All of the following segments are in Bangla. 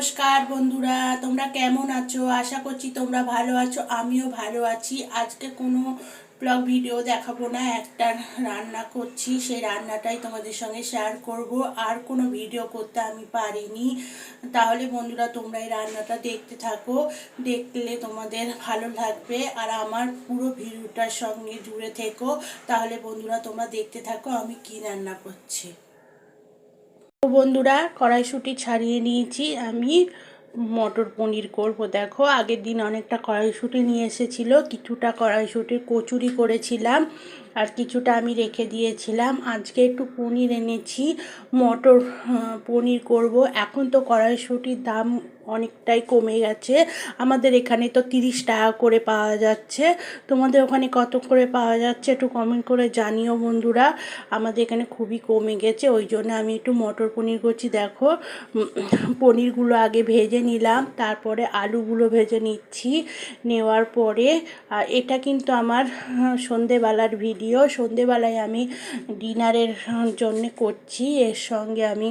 নমস্কার বন্ধুরা, তোমরা কেমন আছো? আশা করছি তোমরা ভালো আছো। আমিও ভালো আছি। আজকে কোনো ব্লগ ভিডিও দেখাবো না, একটা রান্না করছি, সেই রান্নাটাই তোমাদের সঙ্গে শেয়ার করব। আর কোনো ভিডিও করতে আমি পারিনি। তাহলে বন্ধুরা তোমরা এই রান্নাটা দেখতে থাকো, দেখলে তোমাদের ভালো লাগবে। আর আমার পুরো ভিডিওটার সঙ্গে জুড়ে থেকো। তাহলে বন্ধুরা তোমরা দেখতে থাকো আমি কি রান্না করছি। তো বন্ধুরা, কড়াইশুঁটি ছাড়িয়ে নিয়েছি। আমি মটর পনির করব। দেখো, আগের দিন অনেকটা কড়াইশুঁটি নিয়ে এসেছিলো, কিছুটা কড়াইশুঁটির কচুরি করেছিলাম আর কিছুটা আমি রেখে দিয়েছিলাম। আজকে একটু পনির এনেছি, মটর পনির করব। এখন তো কড়াইশুঁটির দাম অনেকটাই কমে গেছে। আমাদের এখানে তো 30 টাকা করে পাওয়া যাচ্ছে। তোমাদের ওখানে কত করে পাওয়া যাচ্ছে একটু কমেন্ট করে জানিও বন্ধুরা। আমাদের এখানে খুবই কমে গেছে, ওই জন্য আমি একটু মটর পনির করছি। দেখো, পনিরগুলো আগে ভেজে নিলাম, তারপরে আলুগুলো ভেজে নিচ্ছি। নেওয়ার পরে এটা কিন্তু আমার সন্ধেবেলার ভিডিও। সন্ধেবেলায় আমি ডিনারের জন্য করছি। এর সঙ্গে আমি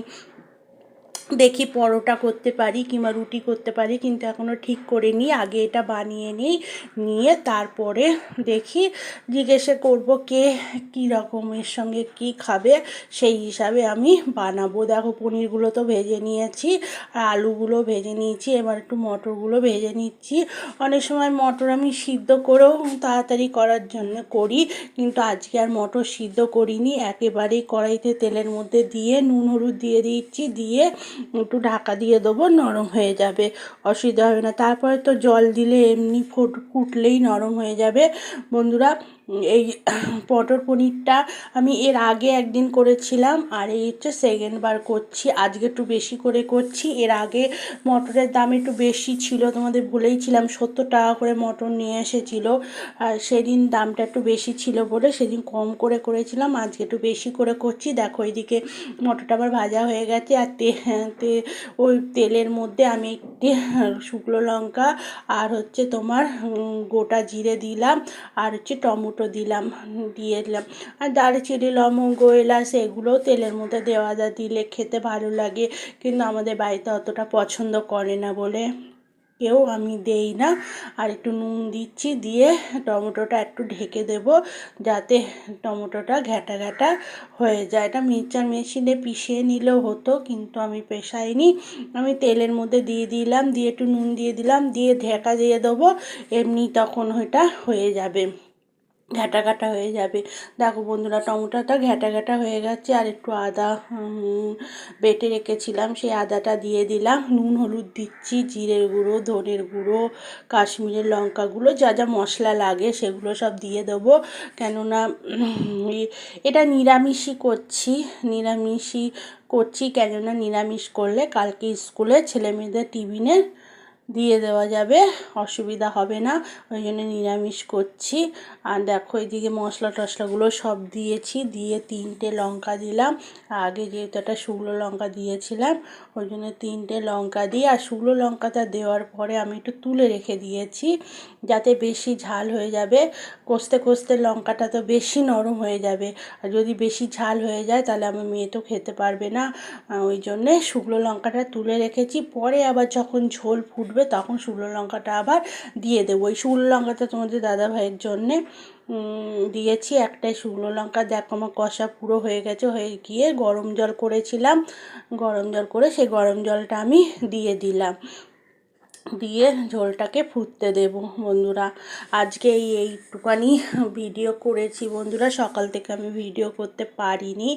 দেখি পরোটা করতে পারি কিংবা রুটি করতে পারি, কিন্তু এখনও ঠিক করিনি। আগে এটা বানিয়ে নিয়ে তারপরে দেখি, জিজ্ঞেসে করব কে কী রকমের সঙ্গে কি খাবে, সেই হিসাবে আমি বানাবো। দেখো, পনিরগুলো তো ভেজে নিয়েছি আর আলুগুলো ভেজে নিয়েছি। এবার একটু মটরগুলো ভেজে নিচ্ছি। অনেক সময় মটর আমি সিদ্ধ করেও তাড়াতাড়ি করার জন্য করি, কিন্তু আজকে আর মটর সিদ্ধ করিনি। একেবারেই কড়াইতে তেলের মধ্যে দিয়ে নুন হলুদ দিয়ে দিচ্ছি, দিয়ে একটু ঢাকা দিয়ে দেবো, নরম হয়ে যাবে, অসুবিধা হবে না। তারপরে তো জল দিলে এমনি ফুটলেই নরম হয়ে যাবে বন্ধুরা। এই মটর পনিরটা আমি এর আগে একদিন করেছিলাম, আর এই হচ্ছে সেকেন্ড বার করছি। আজকে একটু বেশি করে করছি। এর আগে মটরের দাম একটু বেশি ছিল, তোমাদের বলেইছিলাম 70 টাকা করে মটর নিয়ে এসেছিলো। আর সেদিন দামটা একটু বেশি ছিল বলে সেদিন কম করে করেছিলাম, আজকে একটু বেশি করে করছি। দেখো, এইদিকে মটরটা আমার ভাজা হয়ে গেছে। আর ওই তেলের মধ্যে আমি একটি শুকনো লঙ্কা আর হচ্ছে তোমার গোটা জিরে দিলাম, আর হচ্ছে টমেটো দিয়ে দিলাম। আর দারচিনি লবঙ্গ এলাচ এগুলোও তেলের মধ্যে দিলে খেতে ভালো লাগে, কিন্তু আমাদের বাড়িতে অতটা পছন্দ করে না বলে কেউ আমি দেই না। আর একটু নুন দিচ্ছি, দিয়ে টমেটোটা একটু ঢেকে দেব, যাতে টমেটোটা ঘ্যাটা ঘ্যাটা হয়ে যায়। এটা মিক্সচার মেশিনে পিষিয়ে নিলেও হতো, কিন্তু আমি পেশাইনি। আমি তেলের মধ্যে দিয়ে দিলাম, দিয়ে একটু নুন দিয়ে দিলাম, দিয়ে ঢাকা দিয়ে দেবো। এমনি তখন ওইটা হয়ে যাবে, ঘ্যাটা ঘ্যাটা হয়ে যাবে। দেখো বন্ধুরা, টমেটোটা ঘ্যাটা ঘ্যাটা হয়ে গেছে। আর একটু আদা বেটে রেখেছিলাম, সেই আদাটা দিয়ে দিলাম। নুন হলুদ দিচ্ছি, জিরের গুঁড়ো, ধনের গুঁড়ো, কাশ্মীরের লঙ্কা গুঁড়ো, যা যা মশলা লাগে সেগুলো সব দিয়ে দেবো। কেননা এটা নিরামিষই করছি। কেননা নিরামিষ করলে কালকে স্কুলে ছেলেমেয়েদের টিফিনে দিয়ে দেওয়া যাবে, অসুবিধা হবে না, ওই জন্য নিরামিষ করছি। আর দেখো, এদিকে মশলা টশলাগুলো সব দিয়েছি, দিয়ে 3টে লঙ্কা দিলাম। আগে যেহেতু একটা শুকনো লঙ্কা দিয়েছিলাম, ওই জন্য 3টে লঙ্কা দিয়ে, আর শুকনো লঙ্কাটা দেওয়ার পরে আমি একটু তুলে রেখে দিয়েছি, যাতে বেশি ঝাল হয়ে যাবে। কষতে কষতে লঙ্কাটা তো বেশি নরম হয়ে যাবে, আর যদি বেশি ঝাল হয়ে যায় তাহলে আমার মেয়ে তো খেতে পারবে না। ওই জন্যে শুকনো লঙ্কাটা তুলে রেখেছি। পরে আবার যখন ঝোল ফুটবে তখন শুকনো লঙ্কাটা আবার দিয়ে দেবো। ওই শুকনো লঙ্কাটা তোমাদের দাদাভাইয়ের জন্যে দিয়েছি, একটাই শুকনো লঙ্কা। দেখো, আমার কষা পুরো হয়ে গেছে। হয়ে গিয়ে গরম জল করেছিলাম, গরম জল করে সেই গরম জলটা আমি দিয়ে দিলাম, দিয়ে ঝোলটাকে ফুটতে দেব বন্ধুরা। আজকে এইটুকানি ভিডিও করেছি বন্ধুরা, সকাল থেকে আমি ভিডিও করতে পারিনি।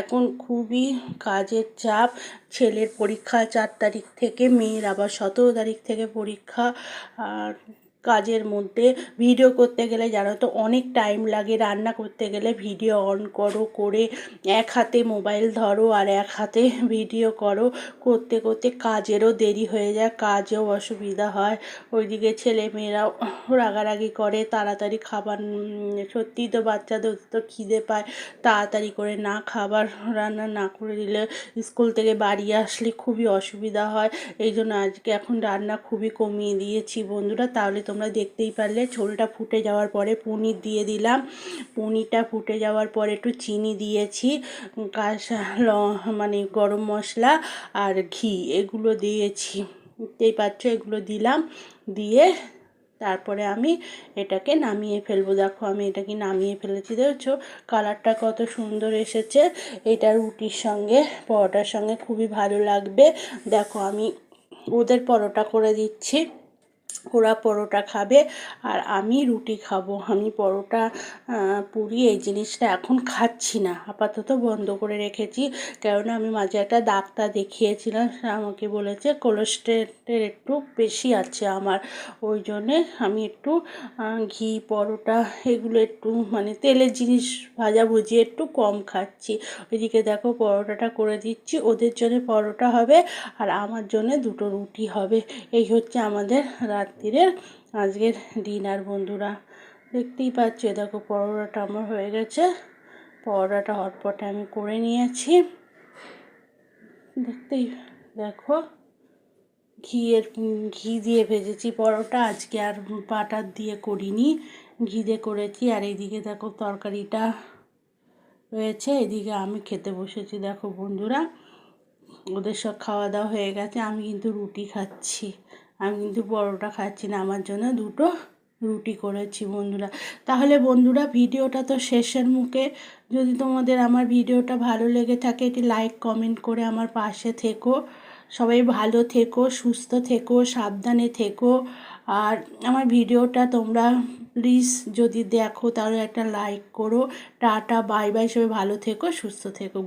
এখন খুবই কাজের চাপ। ছেলের পরীক্ষা 4 তারিখ থেকে, মেয়ের আবার 17 তারিখ থেকে পরীক্ষা। আর কাজের মধ্যে ভিডিও করতে গেলে জানো তো অনেক টাইম লাগে। রান্না করতে গেলে ভিডিও অন করে এক হাতে মোবাইল ধরো আর এক হাতে ভিডিও করো, করতে করতে কাজেরও দেরি হয়ে যায়, কাজেও অসুবিধা হয়। ওইদিকে ছেলেমেয়েরাও রাগারাগি করে, তাড়াতাড়ি খাবার, সত্যিই তো বাচ্চাদের তো খিদে পায়, তাড়াতাড়ি করে না খাবার রান্না না করে দিলে স্কুল থেকে বাড়ি আসলে খুবই অসুবিধা হয়। এই জন্য আজকে এখন রান্না খুবই কমিয়ে দিয়েছি বন্ধুরা। তাহলে তোমরা দেখতেই পারলে, ঝোলটা ফুটে যাওয়ার পরে পনির দিয়ে দিলাম। পনিরটা ফুটে যাওয়ার পরে একটু চিনি দিয়েছি, মানে গরম মশলা আর ঘি এগুলো দিয়েছি। দেখতেই পাচ্ছ এগুলো দিলাম, দিয়ে তারপরে আমি এটাকে নামিয়ে ফেলবো। দেখো আমি এটাকে নামিয়ে ফেলেছি, দেখছো কালারটা কত সুন্দর এসেছে। এটা রুটির সঙ্গে পরোটার সঙ্গে খুবই ভালো লাগবে। দেখো আমি ওদের পরোটা করে দিচ্ছি, ওরা পরোটা খাবে আর আমি রুটি খাবো। আমি পরোটা পুরি এই জিনিসটা এখন খাচ্ছি না, আপাতত বন্ধ করে রেখেছি। কেননা আমি মাঝে একটা ডাক্তার দেখিয়েছিলাম, সে আমাকে বলেছে কোলেস্টেরল একটু বেশি আছে আমার, ওই জন্যে আমি একটু ঘি পরোটা এগুলো একটু মানে তেলের জিনিস ভাজাভুজি একটু কম খাচ্ছি। ওইদিকে দেখো পরোটাটা করে দিচ্ছি, ওদের জন্য পরোটা হবে আর আমার জন্য দুটো রুটি হবে। এই হচ্ছে আমাদের রাত্রিরের আজকের ডিনার বন্ধুরা। দেখতেই পাচ্ছ দেখো পরোটাটা আমার হয়ে গেছে, পরোটাটা হটপটে আমি করে নিয়েছি। দেখতেই দেখো ঘি দিয়ে ভেজেছি পরোটা, আজকে আর বাটার দিয়ে করিনি, ঘি দিয়ে করেছি। আর এইদিকে দেখো তরকারিটা রয়েছে, এদিকে আমি খেতে বসেছি। দেখো বন্ধুরা ওদের সব খাওয়া দাওয়া হয়ে গেছে, আমি কিন্তু রুটি খাচ্ছি, আমি কিন্তু পরোটা খাচ্ছি না, আমার জন্য দুটো রুটি করেছি বন্ধুরা। তাহলে বন্ধুরা ভিডিওটা তো শেষের মুখে, যদি তোমাদের আমার ভিডিওটা ভালো লেগে থাকে একটি লাইক কমেন্ট করে আমার পাশে থেকো। সবাই ভালো থেকো, সুস্থ থেকো, সাবধানে থেকো। আর আমার ভিডিওটা তোমরা প্লিজ যদি দেখো তাহলে একটা লাইক করো। টাটা বাই বাই, সবাই ভালো থেকো, সুস্থ থেকো।